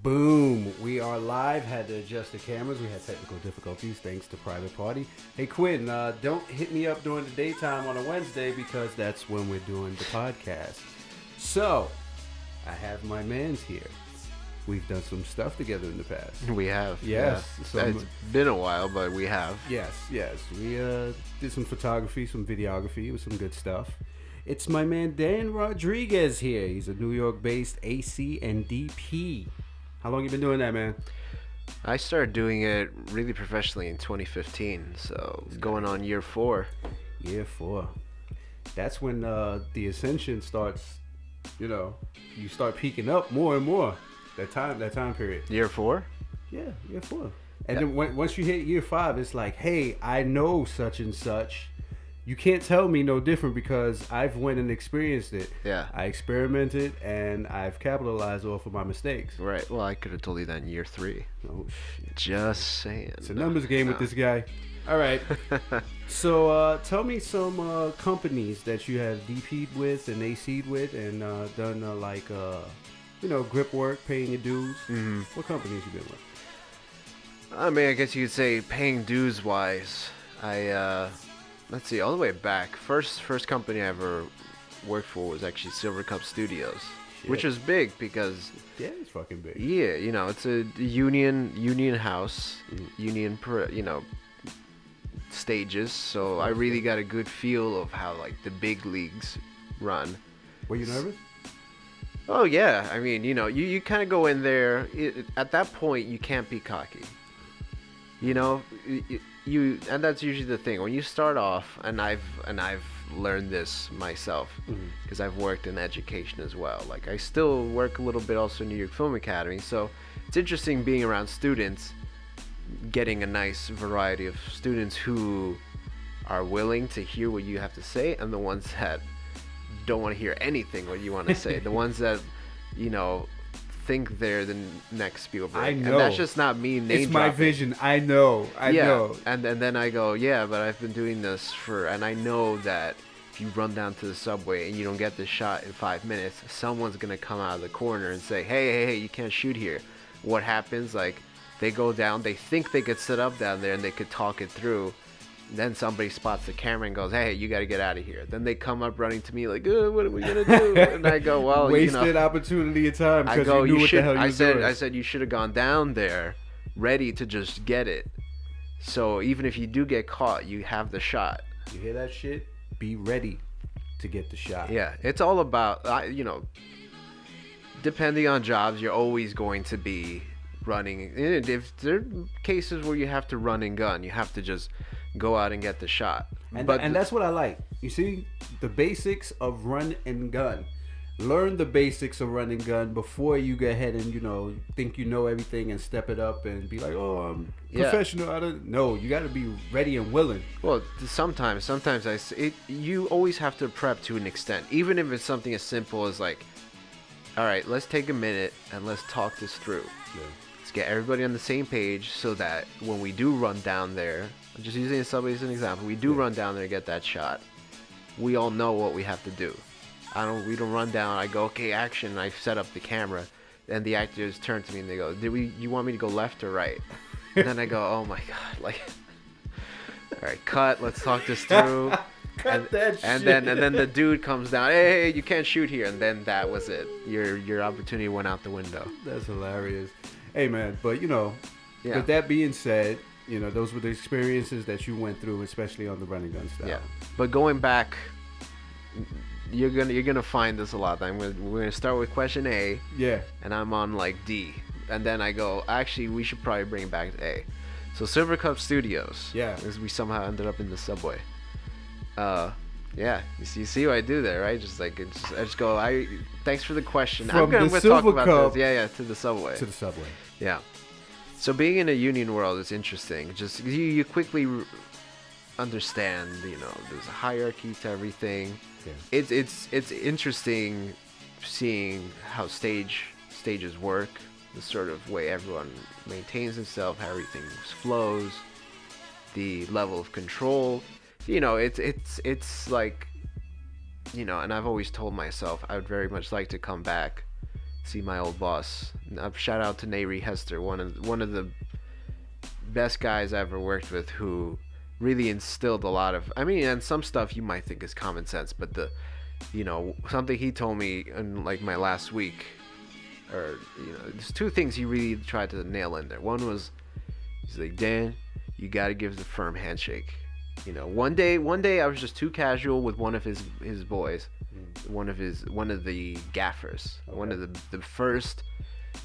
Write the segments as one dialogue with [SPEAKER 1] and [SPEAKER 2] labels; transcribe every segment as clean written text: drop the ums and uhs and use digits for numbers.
[SPEAKER 1] Boom! We are live. Had to adjust the cameras. We had technical difficulties thanks to Private Party. Hey Quinn, don't hit me up during the daytime on a Wednesday because that's when we're doing the podcast. So, I have my mans here. We've done some stuff together in the past.
[SPEAKER 2] We have.
[SPEAKER 1] Yes.
[SPEAKER 2] Yeah. It's been a while, but we have.
[SPEAKER 1] Yes. We did some photography, some videography. It was some good stuff. It's my man Dan Rodriguez here. He's a New York-based AC and DP. How long you been doing that, man?
[SPEAKER 2] I started doing it really professionally in 2015, so going on year 4.
[SPEAKER 1] Year 4. That's when the ascension starts. You start peaking up more and more. That time period.
[SPEAKER 2] Year 4?
[SPEAKER 1] Yeah, year 4. And then once you hit year 5, it's like, hey, I know such and such. You can't tell me no different because I've went and experienced it.
[SPEAKER 2] Yeah.
[SPEAKER 1] I experimented and I've capitalized off of my mistakes.
[SPEAKER 2] Right. Well, I could have told you that in year 3.
[SPEAKER 1] Oh, shit.
[SPEAKER 2] Just saying.
[SPEAKER 1] It's a numbers game with this guy. All right. So tell me some companies that you have DP'd with and AC'd with and done grip work, paying your dues.
[SPEAKER 2] Mm-hmm.
[SPEAKER 1] What companies you been with?
[SPEAKER 2] I mean, I guess you could say paying dues wise. Let's see, all the way back. First company I ever worked for was actually Silvercup Studios, which was big because
[SPEAKER 1] it's fucking big.
[SPEAKER 2] Yeah, it's a union house, union stages. So I really got a good feel of how like the big leagues run.
[SPEAKER 1] Were you nervous?
[SPEAKER 2] Oh yeah, I mean, you kind of go in there. At that point, you can't be cocky. And that's usually the thing when you start off. And I've learned this myself because I've worked in education as well. Like I still work a little bit also in New York Film Academy. So it's interesting being around students, getting a nice variety of students who are willing to hear what you have to say, and the ones that don't want to hear anything what you want to say. The ones that think they're the next Spielberg.
[SPEAKER 1] I know.
[SPEAKER 2] And that's just not me name
[SPEAKER 1] It's my
[SPEAKER 2] dropping.
[SPEAKER 1] vision. I know. I know.
[SPEAKER 2] And then I go, yeah, but I've been doing this and I know that if you run down to the subway and you don't get the shot in 5 minutes, someone's going to come out of the corner and say, hey, you can't shoot here. What happens? Like, they go down, they think they could sit up down there and they could talk it through. Then somebody spots the camera and goes, hey, you got to get out of here. Then they come up running to me like, what are we going to do? And I go, well,
[SPEAKER 1] wasted opportunity of time because you knew what the hell you were doing.
[SPEAKER 2] I said you should have gone down there ready to just get it. So even if you do get caught, you have the shot.
[SPEAKER 1] You hear that shit? Be ready to get the shot.
[SPEAKER 2] Yeah, it's all about, depending on jobs, you're always going to be running. If there are cases where you have to run and gun, you have to just go out and get the shot.
[SPEAKER 1] And that's what I like. You see, the basics of run and gun. Learn the basics of run and gun before you go ahead and think you know everything and step it up and be like, oh, I'm professional. No, you got to be ready and willing.
[SPEAKER 2] Well, sometimes you always have to prep to an extent, even if it's something as simple as like, all right, let's take a minute and let's talk this through.
[SPEAKER 1] Yeah.
[SPEAKER 2] Let's get everybody on the same page so that when we do run down there, I'm just using the subway as an example, we do run down there and get that shot, we all know what we have to do. We don't run down, I go, okay, action, and I set up the camera, and the actors turn to me and they go, you want me to go left or right? And then I go, oh my god, like, all right, cut, let's talk this through. And then the dude comes down, hey, you can't shoot here, and then that was it. Your opportunity went out the window.
[SPEAKER 1] That's hilarious. Hey man, but
[SPEAKER 2] Yeah.
[SPEAKER 1] with that being said, those were the experiences that you went through, especially on the running gun style.
[SPEAKER 2] Yeah, but going back, you're gonna find this a lot. We're gonna start with question A.
[SPEAKER 1] Yeah. And
[SPEAKER 2] I'm on like D, and then I go, actually, we should probably bring it back to A. So Silvercup Studios.
[SPEAKER 1] Yeah.
[SPEAKER 2] Because we somehow ended up in the subway. Yeah. You see what I do there, right? I just go. Thanks for the question.
[SPEAKER 1] From
[SPEAKER 2] I'm gonna talk about this. Yeah. To the subway.
[SPEAKER 1] To the subway.
[SPEAKER 2] Yeah. So being in a union world is interesting. Just you quickly understand, there's a hierarchy to everything. Yeah. It's interesting seeing how stages work, the sort of way everyone maintains himself, how everything flows, the level of control. It's like, and I've always told myself I would very much like to come back see my old boss. Shout out to Nary Hester, one of the best guys I ever worked with, who really instilled a lot of, I mean, and some stuff you might think is common sense, but something he told me in like my last week, or there's two things he really tried to nail in there. One was, he's like, Dan, you got to give the firm handshake. One day I was just too casual with one of his boys, one of the gaffers, okay. One of the first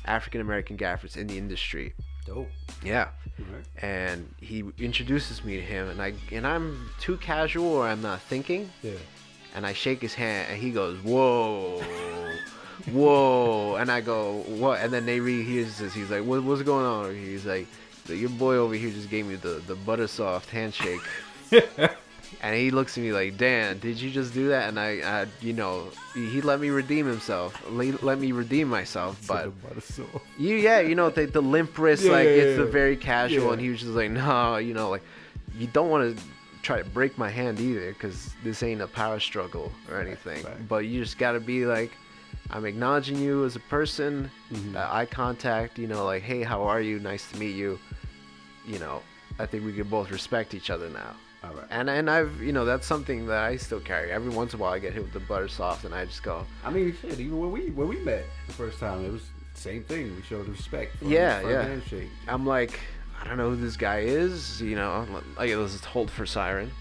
[SPEAKER 2] African American gaffers in the industry.
[SPEAKER 1] Dope.
[SPEAKER 2] Yeah.
[SPEAKER 1] Right.
[SPEAKER 2] And he introduces me to him, and I'm too casual, or I'm not thinking.
[SPEAKER 1] Yeah. And
[SPEAKER 2] I shake his hand, and he goes, "Whoa, whoa," and I go, "What?" And then Nary hears this. He's like, "What's going on?" He's like, "Your boy over here just gave me the butter soft handshake." And he looks at me like, Dan, did you just do that? And I he let me redeem himself. Let me redeem myself. But the limp wrist, it's the very casual. Yeah. And he was just like, no, like, you don't want to try to break my hand either, because this ain't a power struggle or anything. Right. But you just got to be like, I'm acknowledging you as a person. Mm-hmm. Eye contact, like, hey, how are you? Nice to meet you. I think we can both respect each other now. All right. And I've, that's something that I still carry. Every once in a while I get hit with the butter soft, and I just go.
[SPEAKER 1] I mean, shit, even when we met the first time, it was the same thing. We showed respect for
[SPEAKER 2] yeah.
[SPEAKER 1] handshake.
[SPEAKER 2] I'm like, I don't know who this guy is, like, let's just hold for siren.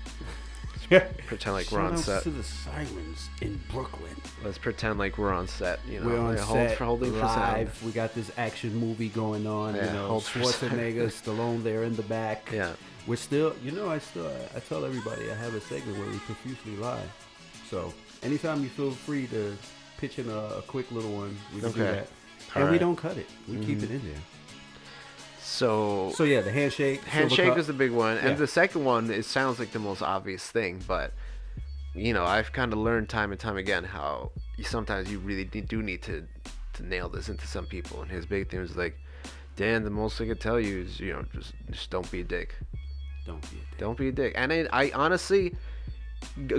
[SPEAKER 2] Pretend like we're on set.
[SPEAKER 1] To the sirens in Brooklyn.
[SPEAKER 2] Let's pretend like we're on set.
[SPEAKER 1] We're on set, holding live. For we got this action movie going on.
[SPEAKER 2] Yeah,
[SPEAKER 1] Schwarzenegger, Stallone there in the back.
[SPEAKER 2] Yeah.
[SPEAKER 1] We're still, I tell everybody I have a segment where we profusely lie. So anytime you feel free to pitch in a quick little one, we can do that. And we don't cut it. We keep it in there.
[SPEAKER 2] So
[SPEAKER 1] yeah, the handshake.
[SPEAKER 2] Handshake is the big one.
[SPEAKER 1] Yeah.
[SPEAKER 2] And the second one, it sounds like the most obvious thing, but I've kind of learned time and time again how sometimes you really do need to nail this into some people. And his big thing was like, Dan, the most I could tell you is, just don't be a dick. Don't be a dick. And I honestly,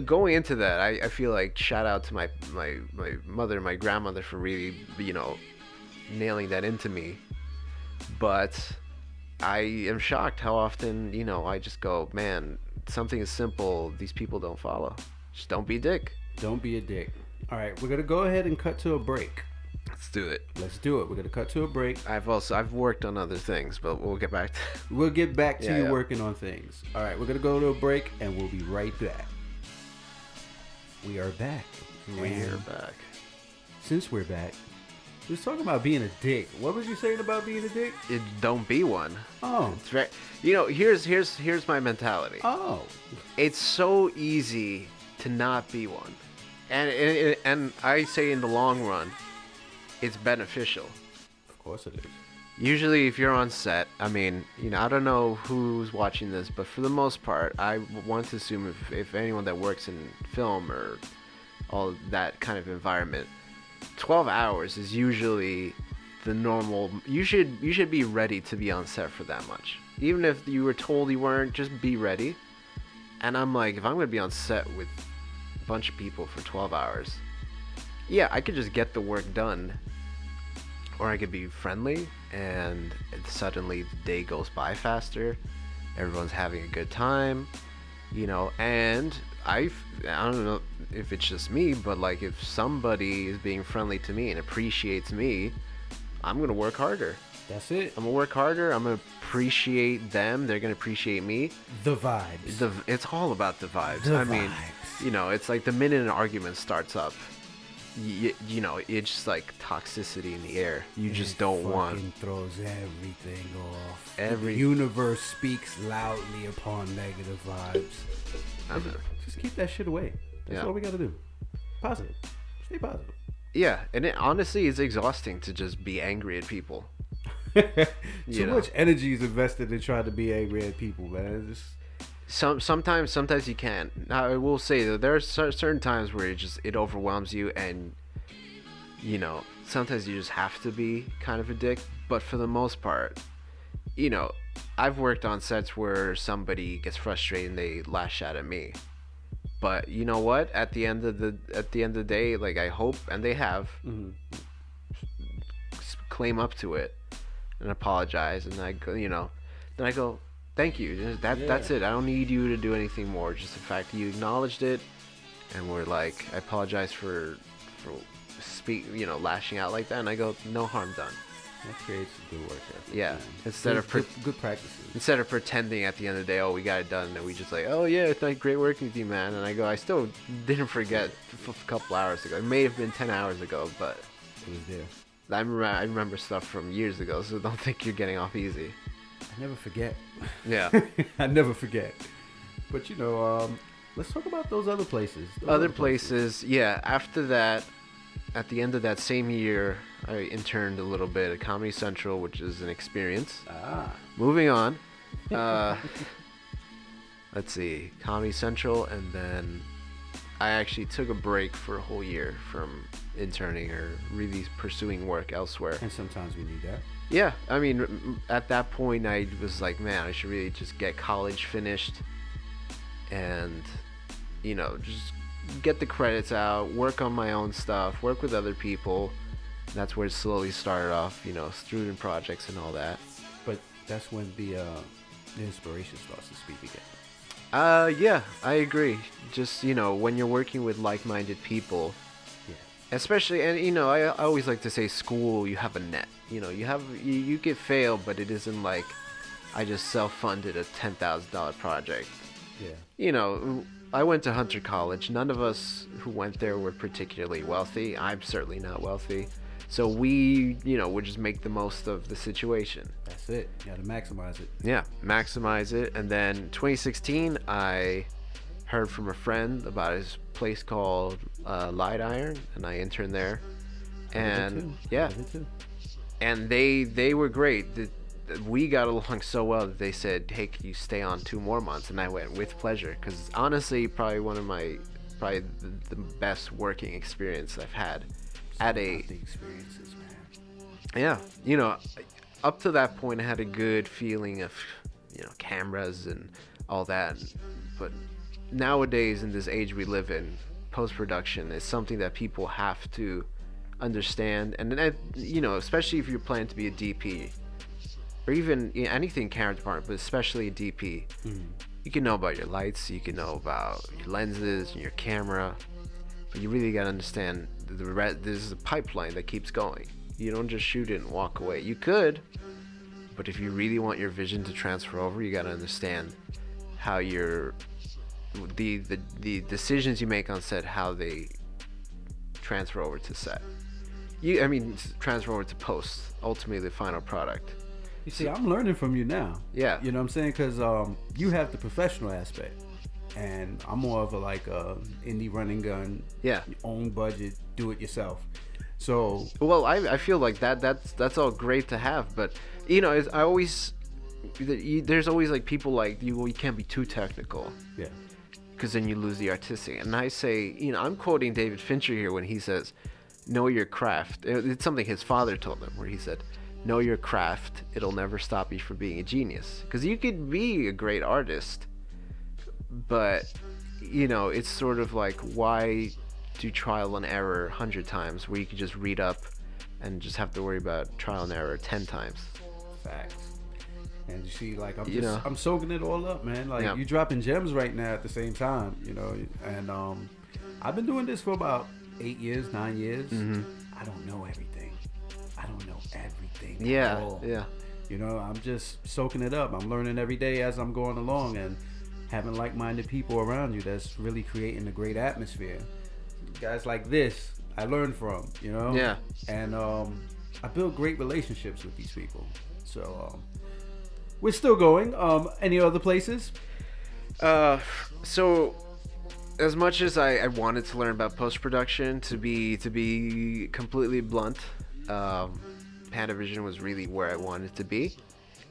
[SPEAKER 2] going into that, I feel like, shout out to my mother and my grandmother for really, nailing that into me. But I am shocked how often, I just go, man, something is simple, these people don't follow. Just don't be a dick.
[SPEAKER 1] Don't be a dick. All right, we're going to go ahead and cut to a break.
[SPEAKER 2] Let's do it.
[SPEAKER 1] We're going to cut to a break.
[SPEAKER 2] I've worked on other things, but we'll get back to
[SPEAKER 1] We'll get back to you working on things. All right, we're going to go to a break, and we'll be right back. We are back. Since we're back, we was talking about being a dick. What was you saying about being a dick?
[SPEAKER 2] Don't be one.
[SPEAKER 1] Oh.
[SPEAKER 2] It's right. Here's my mentality.
[SPEAKER 1] Oh.
[SPEAKER 2] It's so easy to not be one. And I say in the long run, it's beneficial.
[SPEAKER 1] Of course it is.
[SPEAKER 2] Usually if you're on set, I mean, I don't know who's watching this, but for the most part, I want to assume if anyone that works in film or all that kind of environment, 12 hours is usually the normal. You should be ready to be on set for that much. Even if you were told you weren't, just be ready. And I'm like, if I'm going to be on set with a bunch of people for 12 hours, yeah, I could just get the work done. Or I could be friendly, and suddenly the day goes by faster. Everyone's having a good time, and I don't know if it's just me, but like, if somebody is being friendly to me and appreciates me, I'm going to work harder.
[SPEAKER 1] That's it.
[SPEAKER 2] I'm going to work harder. I'm going to appreciate them. They're going to appreciate me.
[SPEAKER 1] The vibes.
[SPEAKER 2] It's all about the vibes.
[SPEAKER 1] Vibes.
[SPEAKER 2] mean, it's like the minute an argument starts up, it's just like toxicity in the air. You just don't want.
[SPEAKER 1] It throws everything off. The universe speaks loudly upon negative vibes. Just keep that shit away. That's all we gotta do. Positive. Stay positive.
[SPEAKER 2] Yeah, and honestly, it's exhausting to just be angry at people.
[SPEAKER 1] Too much energy is invested in trying to be angry at people, man.
[SPEAKER 2] Sometimes you can. Now, I will say that there are certain times where it overwhelms you, and sometimes you just have to be kind of a dick. But for the most part, I've worked on sets where somebody gets frustrated and they lash out at me. But you know what? At the end of the day, like, I hope, and they have, claim up to it and apologize, and I go, then I go, thank you. That's it. I don't need you to do anything more. Just the fact that you acknowledged it, and we're like, I apologize for lashing out like that, and I go, no harm done.
[SPEAKER 1] That creates a good work ethic.
[SPEAKER 2] Yeah.
[SPEAKER 1] Man.
[SPEAKER 2] Instead of
[SPEAKER 1] good practices.
[SPEAKER 2] Instead of pretending at the end of the day, oh, we got it done, and we just like, oh yeah, it's like great working with you, man. And I go, I still didn't forget a couple hours ago. It may have been 10 hours ago, but
[SPEAKER 1] it was there.
[SPEAKER 2] I remember stuff from years ago, so don't think you're getting off easy.
[SPEAKER 1] I never forget.
[SPEAKER 2] Yeah.
[SPEAKER 1] I never forget. But let's talk about those other places.
[SPEAKER 2] Other places, yeah. After that, at the end of that same year, I interned a little bit at Comedy Central, which is an experience. Moving on. Let's see. Comedy Central, and then I actually took a break for a whole year from interning or really pursuing work elsewhere.
[SPEAKER 1] And sometimes we need that.
[SPEAKER 2] Yeah. I mean, at that point, I was like, man, I should really just get college finished and, just get the credits out, work on my own stuff, work with other people. That's where it slowly started off, student projects and all that.
[SPEAKER 1] But that's when the inspiration starts to speak again.
[SPEAKER 2] Yeah, I agree. Just, when you're working with like-minded people,
[SPEAKER 1] yeah.
[SPEAKER 2] Especially, and, I always like to say school, you have a net. You get failed, but it isn't like I just self-funded a $10,000 project.
[SPEAKER 1] Yeah.
[SPEAKER 2] I went to Hunter College. None of us who went there were particularly wealthy. I'm certainly not wealthy. So we, would just make the most of the situation.
[SPEAKER 1] That's it. You got to maximize it.
[SPEAKER 2] Yeah, maximize it. And then 2016, I heard from a friend about his place called Light Iron, and I interned there. And yeah, and they were great. We got along so well that they said, hey, can you stay on 2 more months? And I went with pleasure, because honestly, probably the best working experience I've had at a
[SPEAKER 1] the experiences, man.
[SPEAKER 2] Yeah, up to that point I had a good feeling of cameras and all that, but nowadays in this age we live in, post-production is something that people have to understand, and especially if you're planning to be a DP or even anything camera department, but especially a DP. You can know about your lights, you can know about your lenses and your camera, but you really gotta understand there's a pipeline that keeps going. You don't just shoot it and walk away. You could, but if you really want your vision to transfer over, you gotta understand how the decisions you make on set, how they transfer over to set. Transfer over to post, ultimately the final product.
[SPEAKER 1] You see, I'm learning from you now.
[SPEAKER 2] Yeah.
[SPEAKER 1] You know what I'm saying? Because you have the professional aspect, and I'm more of a indie running gun.
[SPEAKER 2] Yeah.
[SPEAKER 1] Own budget, do it yourself. So.
[SPEAKER 2] Well, I feel like that's all great to have, but there's always people like you can't be too technical.
[SPEAKER 1] Yeah.
[SPEAKER 2] Because then you lose the artistic. And I say, I'm quoting David Fincher here when he says, know your craft. It's something his father told him, where he said, know your craft. It'll never stop you from being a genius. Because you could be a great artist, but, it's sort of like, why do trial and error 100 times where you could just read up and just have to worry about trial and error 10 times?
[SPEAKER 1] Facts. And you see, I'm soaking it all up, man. You dropping gems right now at the same time, and I've been doing this for about 8 years, 9 years.
[SPEAKER 2] Mm-hmm.
[SPEAKER 1] I don't know everything.
[SPEAKER 2] Yeah,
[SPEAKER 1] at all.
[SPEAKER 2] yeah.
[SPEAKER 1] I'm just soaking it up. I'm learning every day as I'm going along, and having like-minded people around you that's really creating a great atmosphere. Guys like this, I learn from,
[SPEAKER 2] Yeah.
[SPEAKER 1] And I build great relationships with these people. So we're still going. Any other places?
[SPEAKER 2] So as much as I wanted to learn about post-production, to be completely blunt, Panavision was really where I wanted to be,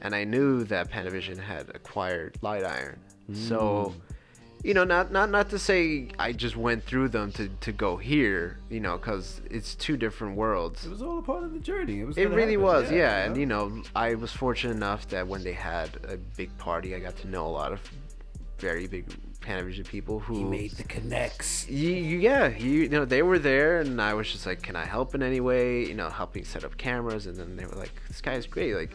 [SPEAKER 2] and I knew that Panavision had acquired Light Iron. So, not to say I just went through them to go here, because it's 2 different worlds.
[SPEAKER 1] It was all a part of the journey.
[SPEAKER 2] It really was, yeah. And I was fortunate enough that when they had a big party, I got to know a lot of very big Panavision people who
[SPEAKER 1] He made the connects.
[SPEAKER 2] you know, they were there, and I was just like, can I help in any way? You know, helping set up cameras, and then they were like, this guy's great. Like,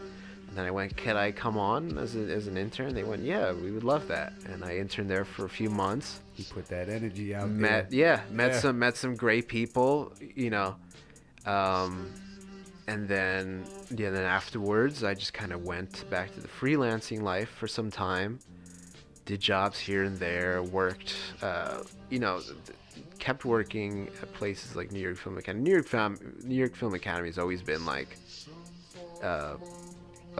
[SPEAKER 2] and then I went, can I come on as an intern? They went, yeah, we would love that. And I interned there for a few months.
[SPEAKER 1] He put that energy out there.
[SPEAKER 2] Met some great people, you know. And then afterwards, I just kind of went back to the freelancing life for some time. Did jobs here and there, worked, you know, kept working at places like New York Film Academy. New York Film Academy has always been like a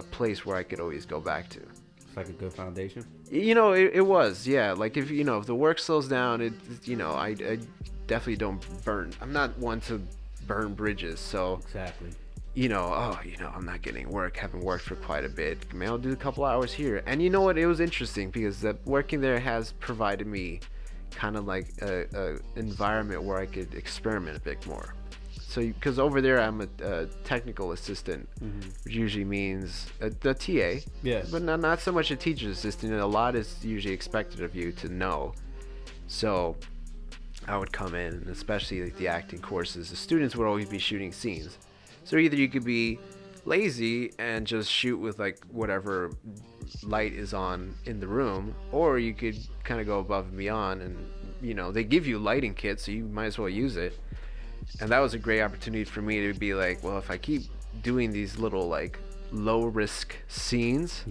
[SPEAKER 2] place where I could always go back to.
[SPEAKER 1] It's like a good foundation.
[SPEAKER 2] You know, it was, yeah. Like if the work slows down, you know, I definitely don't burn. I'm not one to burn bridges, so
[SPEAKER 1] exactly.
[SPEAKER 2] You know, I'm not getting work. Haven't worked for quite a bit. Maybe I'll do a couple hours here. And you know what? It was interesting because working there has provided me kind of like a environment where I could experiment a bit more. So, because over there I'm a technical assistant, which usually means the TA.
[SPEAKER 1] Yeah.
[SPEAKER 2] But not so much a teacher's assistant. A lot is usually expected of you to know. So, I would come in, and especially like the acting courses, the students would always be shooting scenes. So either you could be lazy and just shoot with like whatever light is on in the room, or you could kind of go above and beyond, and you know, they give you lighting kits, so you might as well use it. And that was a great opportunity for me to be like, well, if I keep doing these little like low risk scenes,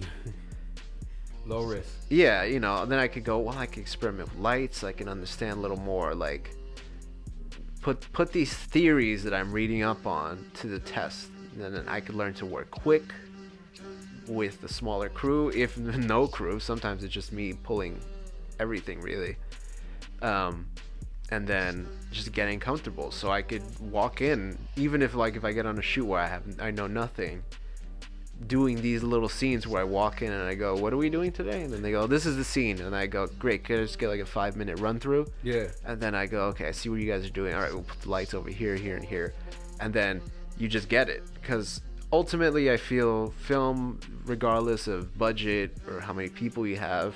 [SPEAKER 1] low risk,
[SPEAKER 2] yeah, you know, then I could go, well, I can experiment with lights, I can understand a little more, like put these theories that I'm reading up on to the test, and then I could learn to work quick with the smaller crew, if no crew. Sometimes it's just me pulling everything really, and then just getting comfortable, so I could walk in, even if I get on a shoot where I know nothing, doing these little scenes where I walk in and I go, what are we doing today? And then they go, this is the scene. And I go, great, could I just get like a 5-minute run through?
[SPEAKER 1] Yeah.
[SPEAKER 2] And then I go, okay, I see what you guys are doing. All right, we'll put the lights over here, here, and here. And then you just get it. Because ultimately I feel film, regardless of budget or how many people you have,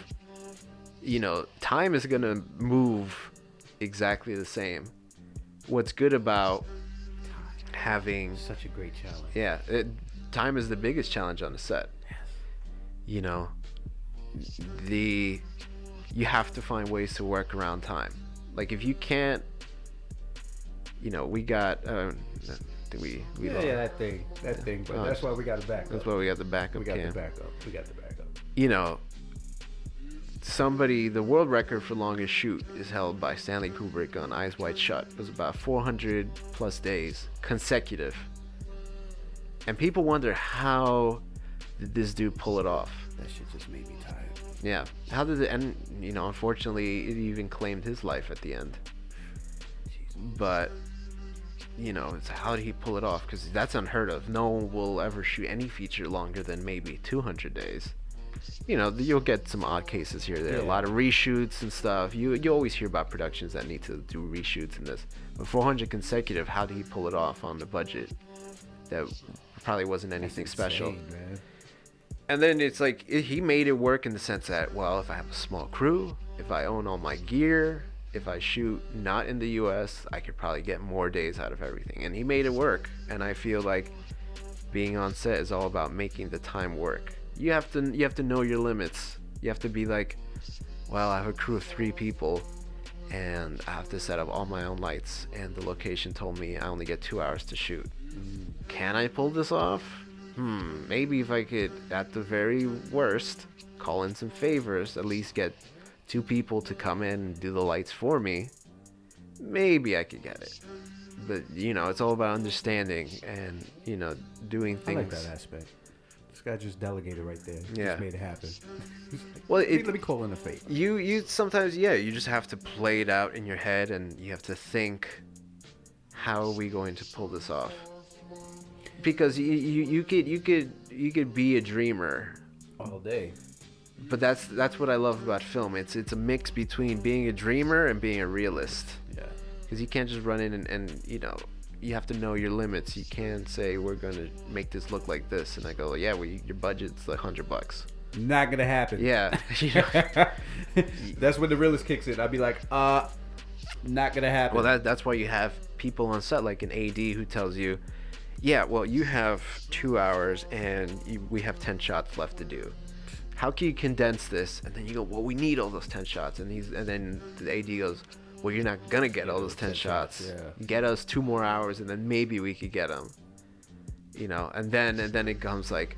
[SPEAKER 2] you know, time is going to move exactly the same. What's good about having...
[SPEAKER 1] Such a great challenge.
[SPEAKER 2] Yeah, time is the biggest challenge on the set.
[SPEAKER 1] Yes.
[SPEAKER 2] You know, you have to find ways to work around time. Like if you can't, you know, we got we
[SPEAKER 1] that thing. But that's why we got the backup.
[SPEAKER 2] That's why we got the backup.
[SPEAKER 1] We got the backup.
[SPEAKER 2] You know, the world record for longest shoot is held by Stanley Kubrick on Eyes Wide Shut. It was about 400 plus days consecutive. And people wonder, how did this dude pull it off?
[SPEAKER 1] That shit just made me tired.
[SPEAKER 2] Yeah. How did it end? You know, unfortunately, it even claimed his life at the end.
[SPEAKER 1] Jesus.
[SPEAKER 2] But, you know, it's how did he pull it off? Because that's unheard of. No one will ever shoot any feature longer than maybe 200 days. You know, you'll get some odd cases here or there. Yeah. A lot of reshoots and stuff. You always hear about productions that need to do reshoots and this. But 400 consecutive, how did he pull it off on the budget? That probably wasn't anything special.
[SPEAKER 1] Man.
[SPEAKER 2] And then it's like he made it work in the sense that, well, if I have a small crew, if I own all my gear, if I shoot not in the US, I could probably get more days out of everything. And he made it work. And I feel like being on set is all about making the time work. You have to know your limits. You have to be like, well, I have a crew of 3 people and I have to set up all my own lights, and the location told me I only get 2 hours to shoot. Can I pull this off? Maybe if I could, at the very worst, call in some favors, at least get 2 people to come in and do the lights for me, maybe I could get it. But, you know, it's all about understanding and, you know, doing things.
[SPEAKER 1] I like that aspect. This guy just delegated right there.
[SPEAKER 2] Yeah.
[SPEAKER 1] Just made it happen.
[SPEAKER 2] Well,
[SPEAKER 1] let me call in a favor.
[SPEAKER 2] You sometimes, you just have to play it out in your head, and you have to think, how are we going to pull this off? Because you could be a dreamer
[SPEAKER 1] all day.
[SPEAKER 2] But that's what I love about film. It's a mix between being a dreamer and being a realist.
[SPEAKER 1] Yeah.
[SPEAKER 2] Because you can't just run in and you know, you have to know your limits. You can't say we're gonna make this look like this, and I go, yeah, your budget's like $100.
[SPEAKER 1] not gonna happen.
[SPEAKER 2] Yeah. You know?
[SPEAKER 1] That's when the realist kicks in. I'd be like, not gonna happen.
[SPEAKER 2] Well, that's why you have people on set like an AD who tells you, yeah, well, you have 2 hours and we have 10 shots left to do. How can you condense this? And then you go, well, we need all those 10 shots. And then the AD goes, well, you're not gonna get all those 10 shots.
[SPEAKER 1] Yeah.
[SPEAKER 2] Get us 2 more hours, and then maybe we could get them. You know, and then it comes like,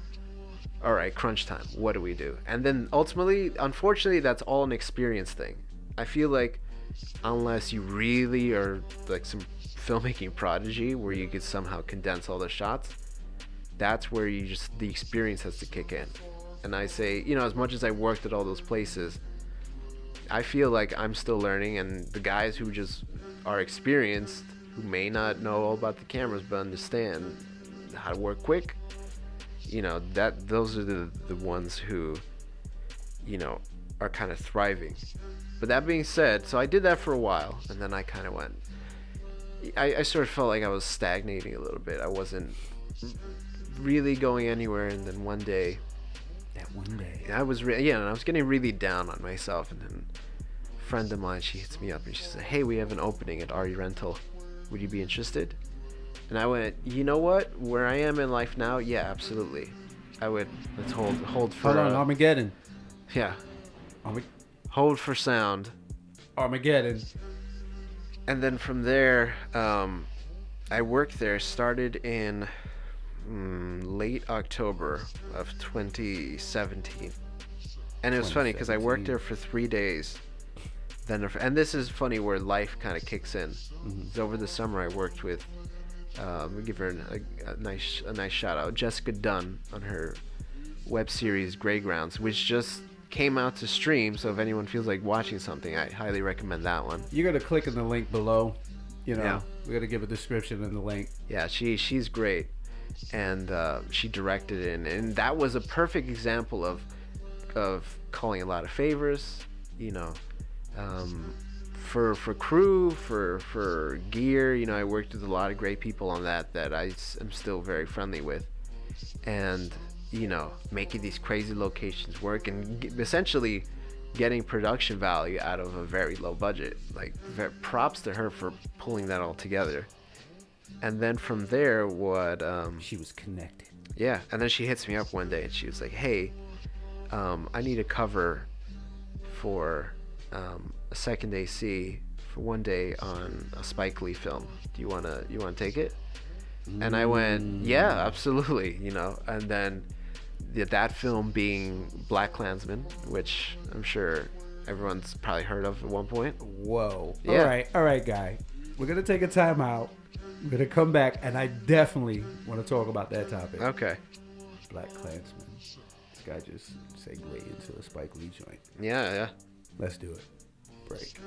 [SPEAKER 2] all right, crunch time. What do we do? And then ultimately, unfortunately, that's all an experience thing. I feel like unless you really are like some filmmaking prodigy where you could somehow condense all the shots, that's where the experience has to kick in. And I say, you know, as much as I worked at all those places, I feel like I'm still learning, and the guys who just are experienced, who may not know all about the cameras but understand how to work quick, you know, those are the ones who, you know, are kind of thriving. But that being said, so I did that for a while, and then I kind of went, I sort of felt like I was stagnating a little bit. I wasn't really going anywhere, and then one day, I was and I was getting really down on myself, and then a friend of mine, she hits me up and she said, hey, we have an opening at RE Rental, would you be interested? And I went, you know what, where I am in life now, yeah, absolutely. I would. Let's hold for
[SPEAKER 1] Hold on, Armageddon.
[SPEAKER 2] Yeah, hold for sound.
[SPEAKER 1] Armageddon.
[SPEAKER 2] And then from there, I worked there, started in late October of 2017. And it was funny because I worked there for 3 days. And this is funny where life kind of kicks in. Mm-hmm. Over the summer I worked with, we give her a nice shout out, Jessica Dunn, on her web series Grey Grounds, which just came out to stream. So if anyone feels like watching something, I highly recommend that one.
[SPEAKER 1] You're gonna click on the link below. You know,
[SPEAKER 2] yeah.
[SPEAKER 1] We're gonna give a description in the link.
[SPEAKER 2] Yeah, she's great, and she directed it, and that was a perfect example of calling a lot of favors. You know, for crew, for gear. You know, I worked with a lot of great people on that I am still very friendly with, and you know, making these crazy locations work and essentially getting production value out of a very low budget. Like, props to her for pulling that all together. And then from there,
[SPEAKER 1] she was connected.
[SPEAKER 2] Yeah, and then she hits me up one day and she was like, hey, I need a cover for a second AC for one day on a Spike Lee film. Do you wanna take it? And I went, yeah, absolutely, you know. And then that film being Blakkklansman, which I'm sure everyone's probably heard of at one point.
[SPEAKER 1] Whoa.
[SPEAKER 2] Yeah.
[SPEAKER 1] All right, guy. We're going to take a time out. We're going to come back, and I definitely want to talk about that topic.
[SPEAKER 2] Okay.
[SPEAKER 1] Blakkklansman. This guy just segued into a Spike Lee joint.
[SPEAKER 2] Yeah.
[SPEAKER 1] Let's do it. Break.